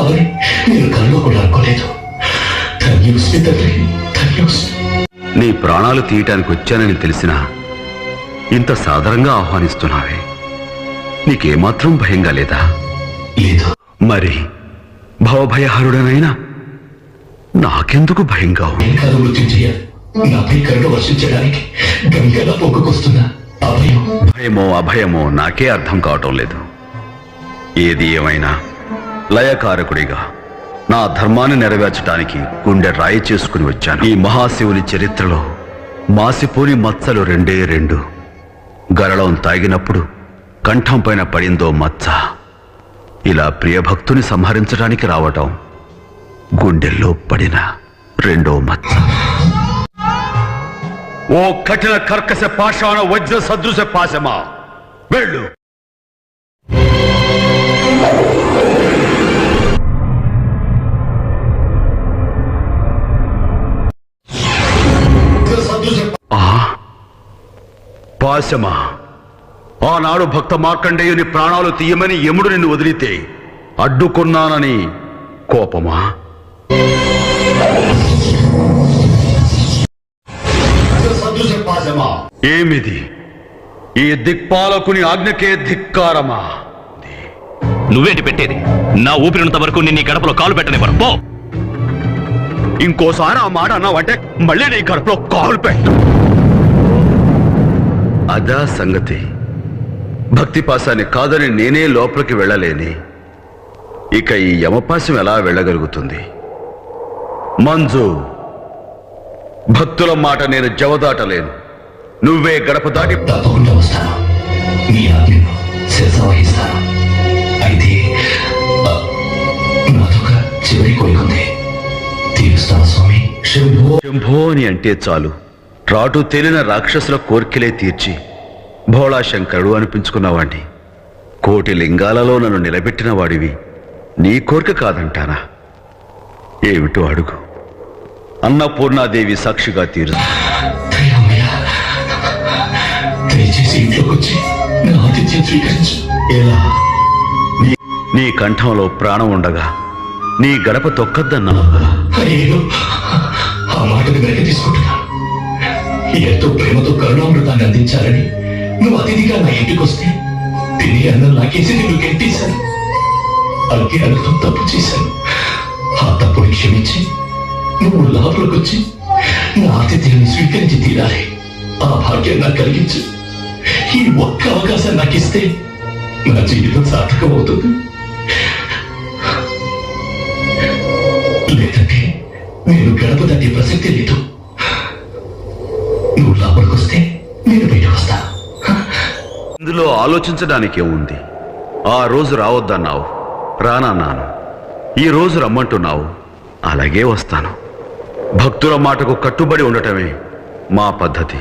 వస్తావని నేను కల్లో కూడా అనుకోలేదు. నీ ప్రాణాలు తీయటానికి వచ్చానని తెలిసినా ఇంత సాదరంగా ఆహ్వానిస్తున్నావే, నీకేమాత్రం భయంగా లేదా? లేదు. మరి భవభయహరుడనైనా నాకెందుకు భయంగా నాపై కరుణ వర్షించడానికి గంగలా పొంగుకొస్తున్నా అభయం. భయమో అభయమో నాకే అర్థం కావటం లేదు. ఏది ఏమైనా లయకారకుడిగా నా ధర్మాన్ని నెరవేర్చడానికి గుండె రాయి చేసుకుని వచ్చాను. ఈ మహాశివుని చరిత్రలో మాసిపోని మచ్చలు రెండే రెండు. గరళం తాగినప్పుడు కంఠం పైన పడిందో మచ్చ. ఇలా ప్రియభక్తుని సంహరించడానికి రావటం గుండెల్లో పడిన రెండో మచ్చ. ఓ కఠిన కర్కశ పాషాణ వజ్ర సదృశ పాశమా, వెళ్ళు. పాశమా, ఆనాడు భక్త మార్కండేయుని ప్రాణాలు తీయమని యముడు నిన్ను వదిలితే అడ్డుకున్నానని కోపమా? ఏమిది? ఈ దిక్పాలకుని ఆజ్ఞకే ధిక్కారమా? నువ్వేంటి పెట్టేది? నా ఊపిరినంత వరకు నిన్ను ఈ గడపలో కాలు పెట్టనివ్వను. పో. ఇంకోసారి ఆ మాట అన్నావంటే మళ్ళీ నీ గడపలో కాలు పెట్టు. అదా సంగతి. భక్తి పాశాన్ని కాదని నేనే లోపలికి వెళ్ళలేని ఇక ఈ యమపాశం ఎలా వెళ్ళగలుగుతుంది? మంజు, భక్తుల మాట నేను జవదాటలేను. నువ్వే గడప దాటి. తప్పకుండా వస్తాను. మీ ఆజ్ఞను శిరస వహిస్తాను. అయితే నాదొక చివరి కోరికుంది. తీరుస్తాను స్వామి. శంభో అని అంటే చాలు రాటు తేలిన రాక్షసుల కోర్కెలే తీర్చి భోళాశంకరుడు అనిపించుకున్నవాణ్ణి. కోటి లింగాలలో నన్ను నిలబెట్టిన వాడివి నీ కోరిక కాదంటానా? ఏమిటో అడుగు. అన్నపూర్ణాదేవి సాక్షిగా తీరు. దయచేసి ఇంట్లోకి వచ్చి నా ఆతిథ్యం స్వీకరించు. ఎలా? నీ కంఠంలో ప్రాణం ఉండగా నీ గడప తొక్కద్దన్నా. అయ్యో, ఆ మాటను వెనక తీసుకుంటున్నాను. ఎంతో ప్రేమతో కరుణామృతాన్ని అందించాలని నువ్వు అతిథిగా నా ఇంటికి వస్తే తిని అన్నం నాకేసి నిన్ను గెంటేశాను. అలాగే అనుతో తప్పు చేశాను. ఆ తప్పుని క్షమించి నువ్వు లోపలికి వచ్చి నా ఆతిథ్యాన్ని స్వీకరించి తీరాలి. ఆ భాగ్యం నాకు కలిగించు. ఈ ఒక్క అవకాశం నాకు ఇస్తే నా జీవితం సార్థకం అవుతుంది. లేదంటే నేను గడప దాటి ప్రసక్తి లేదు. నువ్వు లోపలికి వస్తే నేను బయటకు వస్తా. ఇందులో ఆలోచించడానికి ఏముంది? ఆ రోజు రావద్దన్నావు, రానన్నాను. ఈ రోజు రమ్మంటున్నావు, అలాగే వస్తాను. భక్తుల మాటకు కట్టుబడి ఉండటమే మా పద్ధతి.